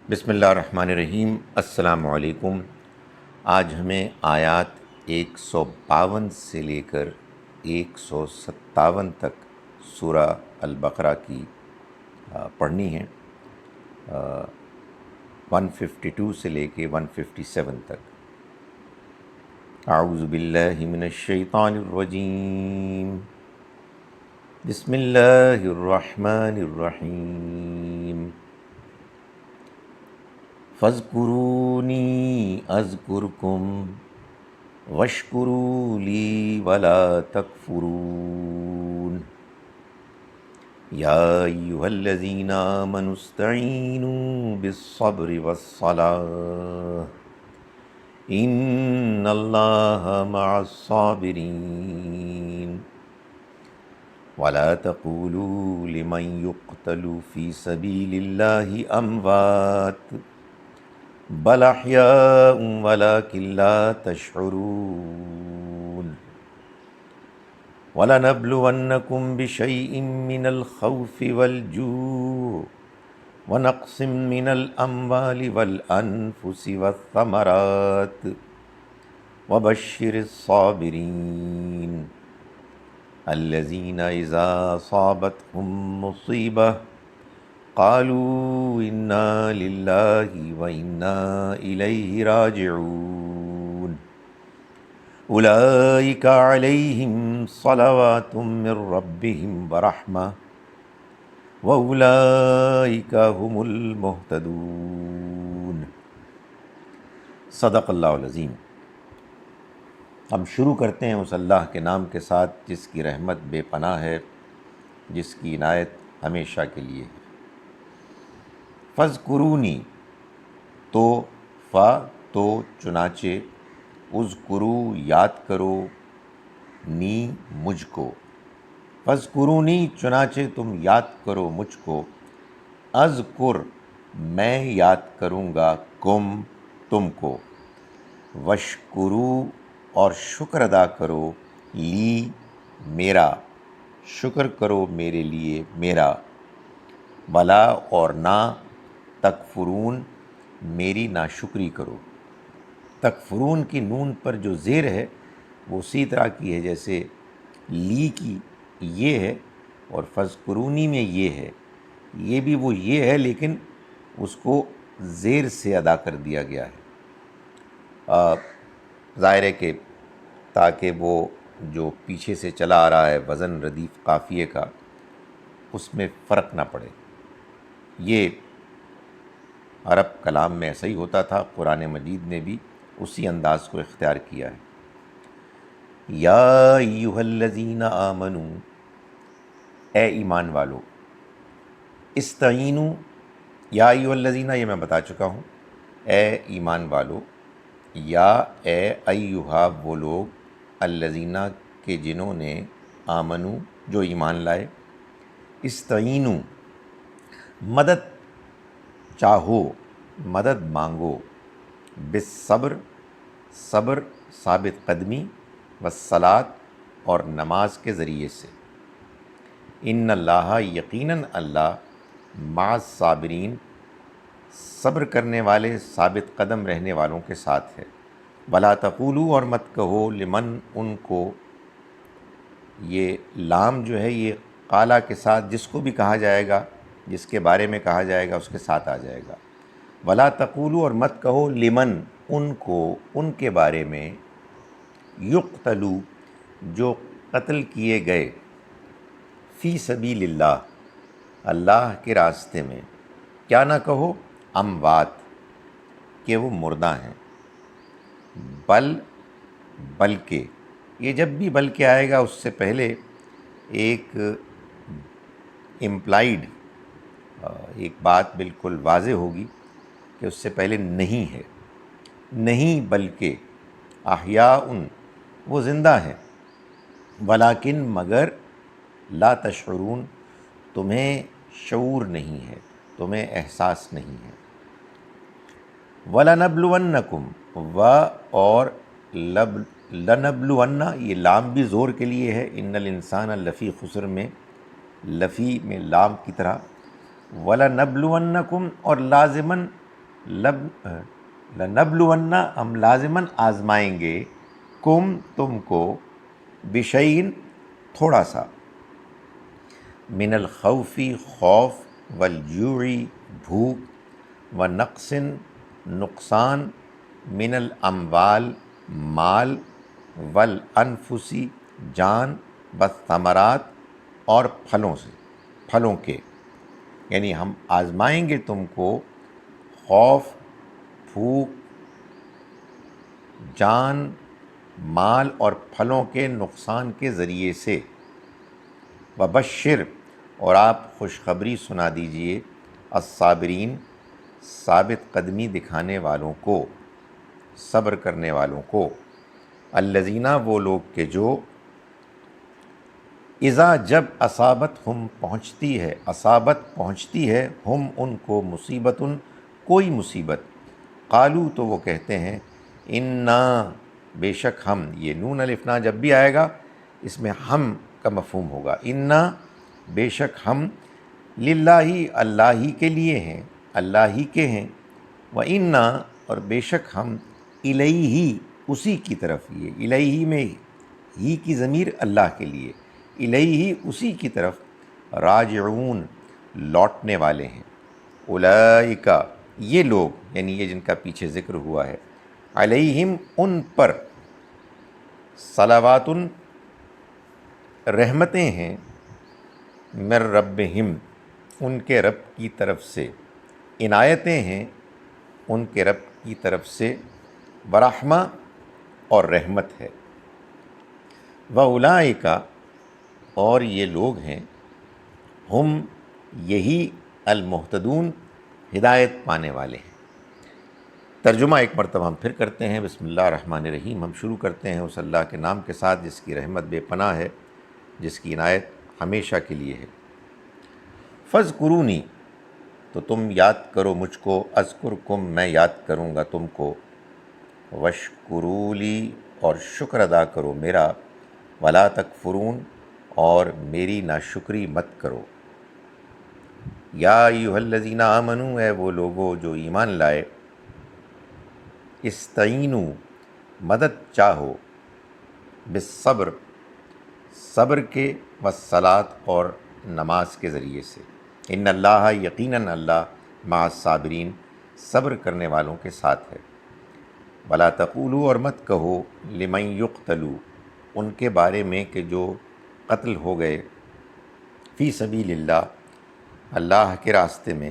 بسم اللہ الرحمن الرحیم۔ السلام علیکم۔ آج ہمیں آیات 152 سے لے کر 157 تک سورہ البقرہ کی پڑھنی ہے، 152 سے لے کے 157 تک۔ اعوذ باللہ من الشیطان الرجیم، بسم اللہ الرحمن الرحیم۔ فاذکرونی اذکرکم واشکروا لی ولا تکفرون۔ یا ایہا الذین آمنوا استعینوا بالصبر والصلاۃ ان اللہ مع الصابرین۔ ولا تقولوا لمن يقتل في سبيل الله اموات بل احیاء ولکن لا تشعرون۔ وَلَنَبْلُوَنَّكُمْ بِشَيْءٍ مِّنَ الْخَوْفِ وَالْجُوعِ وَنَقْصٍ مِّنَ الْأَمْوَالِ وَالْأَنفُسِ وَالثَّمَرَاتِ وَبَشِّرِ الصَّابِرِينَ الَّذِينَ إِذَا أَصَابَتْهُم مُّصِيبَةٌ قالوا انا للہ وانا الیہ راجعون۔ اولئک علیہم صلوات من ربہم ورحمہ واولئک هم المہتدون۔ صدق اللہ العظیم۔ ہم شروع کرتے ہیں اس اللہ کے نام کے ساتھ جس کی رحمت بے پناہ ہے، جس کی عنایت ہمیشہ کے لیے ہے۔ فاذکرونی، تو تو چنانچہ، اذکرو یاد کرو، نی مجھ کو، فاذکرونی چنانچہ تم یاد کرو مجھ کو، اذکر میں یاد کروں گا، کم تم کو، واشکرو اور شکر ادا کرو، لی میرا، شکر کرو میرے لیے میرا، ولا اور نہ، تکفرون میری ناشکری کرو۔ تکفرون کی نون پر جو زیر ہے وہ اسی طرح کی ہے جیسے لی کی یہ ہے، اور فاذکرونی میں یہ ہے، یہ بھی وہ یہ ہے لیکن اس کو زیر سے ادا کر دیا گیا ہے، ظاہر ہے کہ تاکہ وہ جو پیچھے سے چلا آ رہا ہے وزن ردیف قافیے کا اس میں فرق نہ پڑے۔ یہ عرب کلام میں ایسا ہی ہوتا تھا، قرآن مجید نے بھی اسی انداز کو اختیار کیا ہے۔ یا ایہا الذین آمنوا، اے ایمان والو، استعینوا، یا ایہا الذین یہ میں بتا چکا ہوں، اے ایمان والو، یا اے ایہا وہ لوگ، الذین کہ جنہوں نے، آمنو جو ایمان لائے، استعینوا مدد چاہو، مدد مانگو، بالصبر صبر، ثابت قدمی، والصلاۃ اور نماز کے ذریعے سے، ان اللہ یقیناً اللہ، مع الصابرین صبر کرنے والے ثابت قدم رہنے والوں کے ساتھ ہے۔ ولا تقولوا اور مت کہو، لمن ان کو، یہ لام جو ہے یہ قالا کے ساتھ جس کو بھی کہا جائے گا، جس کے بارے میں کہا جائے گا اس کے ساتھ آ جائے گا۔ ولا تقولوا اور مت کہو، لمن ان کو، ان کے بارے میں، یقتلو جو قتل کیے گئے، فی سبیل اللہ اللہ کے راستے میں، کیا نہ کہو، اموات کہ وہ مردہ ہیں، بلکہ یہ جب بھی بلکہ آئے گا اس سے پہلے ایک امپلائیڈ ایک بات بالکل واضح ہوگی کہ اس سے پہلے نہیں ہے، نہیں بلکہ، احیاء وہ زندہ ہیں، ولیکن مگر، لا تشعرون تمہیں شعور نہیں ہے، تمہیں احساس نہیں ہے۔ وَلَنَبْلُوَنَّكُمْ اور لنبلون، یہ لام بھی زور کے لیے ہے، ان الانسان لفی خسر میں، لفی میں لام کی طرح، وَلَنَبْلُوَنَّكُمْ اور لازماً لب لنبلون، ہم لازماً آزمائیں گے، تم کو، بشعین تھوڑا سا، من الخوفی خوف، والجوعی بھوک، ونقص نقصان، من الاموال مال، والانفسی جان، والثمرات اور پھلوں کے، یعنی ہم آزمائیں گے تم کو خوف، بھوک، جان، مال اور پھلوں کے نقصان کے ذریعے سے، وبشر اور آپ خوشخبری سنا دیجئے، الصابرین ثابت قدمی دکھانے والوں کو، صبر کرنے والوں کو، الذین وہ لوگ کہ جو، اذا جب اصابت ہم پہنچتی ہے ہم ان کو، مصیبتن کوئی مصیبت، قالو تو وہ کہتے ہیں، انا بے شک ہم، یہ نون الفنا جب بھی آئے گا اس میں ہم کا مفہوم ہوگا، انا بے شک ہم، للہ اللہ ہی کے لیے ہیں، اللہ ہی کے ہیں، و انا اور بے شک ہم، الیہ اسی کی طرف، یہ الیہ میں ہی کی ضمیر اللہ کے لیے، الیہ اسی کی طرف، راجعون لوٹنے والے ہیں، اولئک یہ لوگ، یعنی یہ جن کا پیچھے ذکر ہوا ہے، علیہم ان پر، صلوات رحمتیں ہیں، من ربہم ان کے رب کی طرف سے، عنایتیں ہیں ان کے رب کی طرف سے، ورحمہ اور رحمت ہے، وَأُولَئِکَ اور یہ لوگ ہیں، ہم یہی، المہتدون ہدایت پانے والے ہیں۔ ترجمہ ایک مرتبہ ہم پھر کرتے ہیں۔ بسم اللہ الرحمن الرحیم، ہم شروع کرتے ہیں اس اللہ کے نام کے ساتھ جس کی رحمت بے پناہ ہے، جس کی عنایت ہمیشہ کے لیے ہے۔ فاذکرونی تو تم یاد کرو مجھ کو، اذکرکم میں یاد کروں گا تم کو، واشکرولی اور شکر ادا کرو میرا، ولا تکفرون اور میری ناشکری مت کرو۔ یا ایھا الذین آمنوا اے وہ لوگو جو ایمان لائے، استعینوا مدد چاہو، بالصبر صبر کے، والصلاۃ اور نماز کے ذریعے سے، ان اللہ یقیناً اللہ، مع الصابرین صبر کرنے والوں کے ساتھ ہے۔ ولا تقولوا اور مت کہو، لمن یقتل ان کے بارے میں کہ جو قتل ہو گئے، فی سبیل اللہ اللہ کے راستے میں،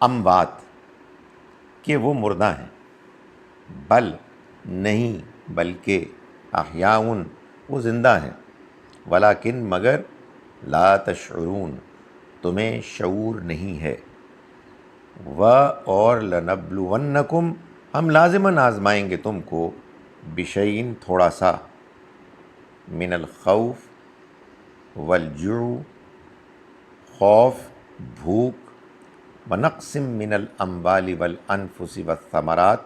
اموات کہ وہ مردہ ہیں، بل نہیں بلکہ، احیاء وہ زندہ ہیں، ولیکن مگر، لا تشعرون تمہیں شعور نہیں ہے، و اور، لنبلونکم ہم لازماً آزمائیں گے تم کو، بشیء تھوڑا سا، من الخوف والجوع خوف بھوک، ونقص من الاموال والانفس والثمرات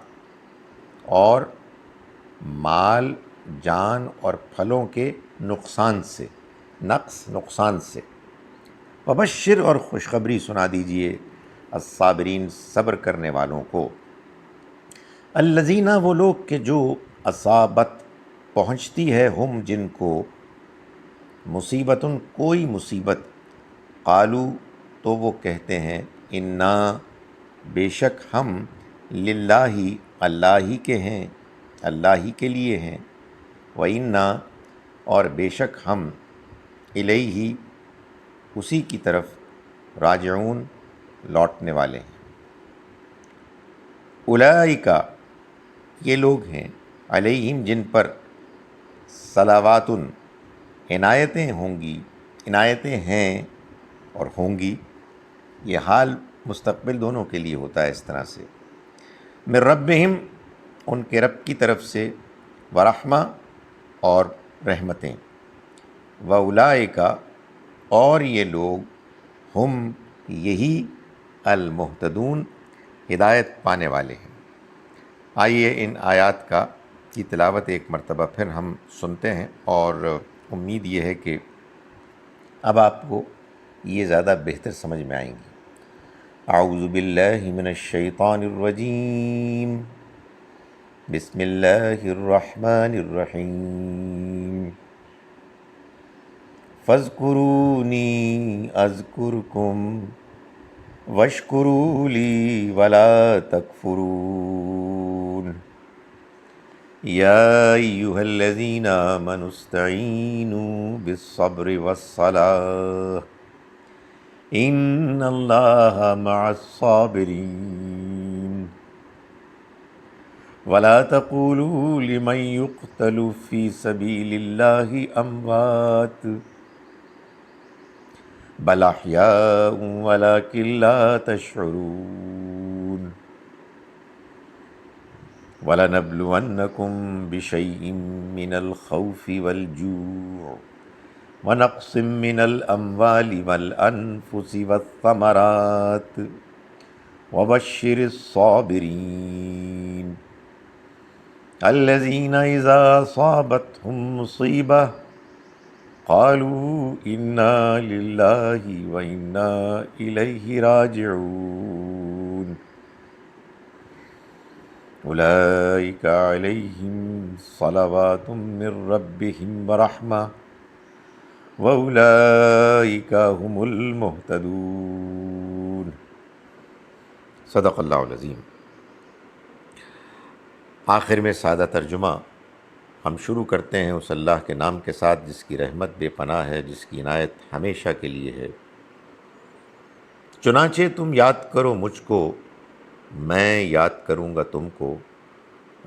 اور مال جان اور پھلوں کے نقصان سے، نقصان سے، وبشر اور خوشخبری سنا دیجئے، الصابرین صبر کرنے والوں کو، الذین وہ لوگ کہ جو، اصابت پہنچتی ہے ہم جن کو، مصیبتن کوئی مصیبت، قالو تو وہ کہتے ہیں، انا بے شک ہم، للہ اللہ ہی کے ہیں، اللہ ہی کے لیے ہیں، و انا اور بے شک ہم، الیہ اسی کی طرف، راجعون لوٹنے والے ہیں۔ اولئک یہ لوگ ہیں، علیہم جن پر، صلوات عنایتیں ہوں گی، عنایتیں ہیں اور ہوں گی، یہ حال مستقبل دونوں کے لیے ہوتا ہے اس طرح سے، من ربہم ان کے رب کی طرف سے، ورحمہ اور رحمتیں، واولئک اور یہ لوگ، ہم یہی، المہتدون ہدایت پانے والے ہیں۔ آئیے ان آیات کی تلاوت ایک مرتبہ پھر ہم سنتے ہیں، اور امید یہ ہے کہ اب آپ کو یہ زیادہ بہتر سمجھ میں آئیں گی۔ اعوذ باللہ من الشیطان الرجیم، بسم اللہ الرحمن الرحیم، فاذکرونی اذکرکم واشکروا لی ولا تکفرون، یا ایہا الذین آمنوا استعینوا بالصبر والصلاۃ ان اللہ مع الصابرین، ولا تقولوا لمن يقتل في سبيل الله اموات بل احیاء ولكن لا تشعرون، وَلَنَبْلُوَنَّكُمْ بِشَيْءٍ مِّنَ الْخَوْفِ وَالْجُوعِ وَنَقْصٍ مِّنَ الْأَمْوَالِ وَالْأَنفُسِ وَالثَّمَرَاتِ وَبَشِّرِ الصَّابِرِينَ الَّذِينَ إِذَا أَصَابَتْهُم مُّصِيبَةٌ قَالُوا إِنَّا لِلَّهِ وَإِنَّا إِلَيْهِ راجعون، اولئک علیہم صلوات من ربہم ورحمہ واولئک هم المہتدون۔ صدق اللہ العظیم۔ آخر میں سادہ ترجمہ ہم شروع کرتے ہیں اس اللہ کے نام کے ساتھ جس کی رحمت بے پناہ ہے، جس کی عنایت ہمیشہ کے لیے ہے۔ چنانچہ تم یاد کرو مجھ کو، میں یاد کروں گا تم کو،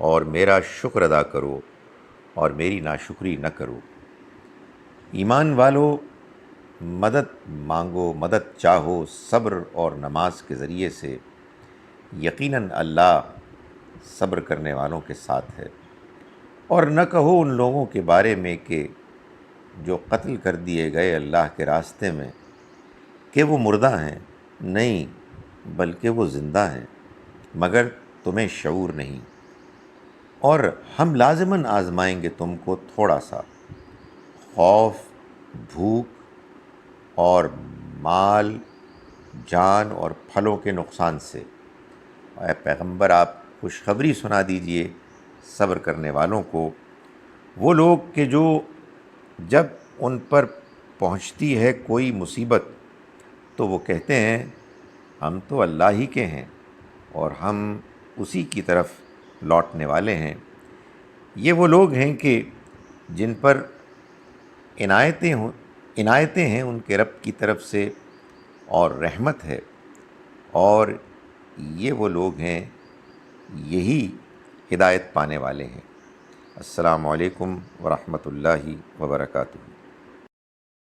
اور میرا شکر ادا کرو اور میری ناشکری نہ کرو۔ ایمان والو، مدد مانگو، مدد چاہو صبر اور نماز کے ذریعے سے، یقیناً اللہ صبر کرنے والوں کے ساتھ ہے۔ اور نہ کہو ان لوگوں کے بارے میں کہ جو قتل کر دیے گئے اللہ کے راستے میں کہ وہ مردہ ہیں، نہیں بلکہ وہ زندہ ہیں، مگر تمہیں شعور نہیں۔ اور ہم لازماً آزمائیں گے تم کو تھوڑا سا خوف، بھوک اور مال، جان اور پھلوں کے نقصان سے۔ اے پیغمبر، آپ خوشخبری سنا دیجئے صبر کرنے والوں کو، وہ لوگ کہ جو جب ان پر پہنچتی ہے کوئی مصیبت تو وہ کہتے ہیں ہم تو اللہ ہی کے ہیں اور ہم اسی کی طرف لوٹنے والے ہیں۔ یہ وہ لوگ ہیں کہ جن پر عنایتیں ہیں ان کے رب کی طرف سے اور رحمت ہے، اور یہ وہ لوگ ہیں، یہی ہدایت پانے والے ہیں۔ السلام علیکم ورحمۃ اللہ وبرکاتہ۔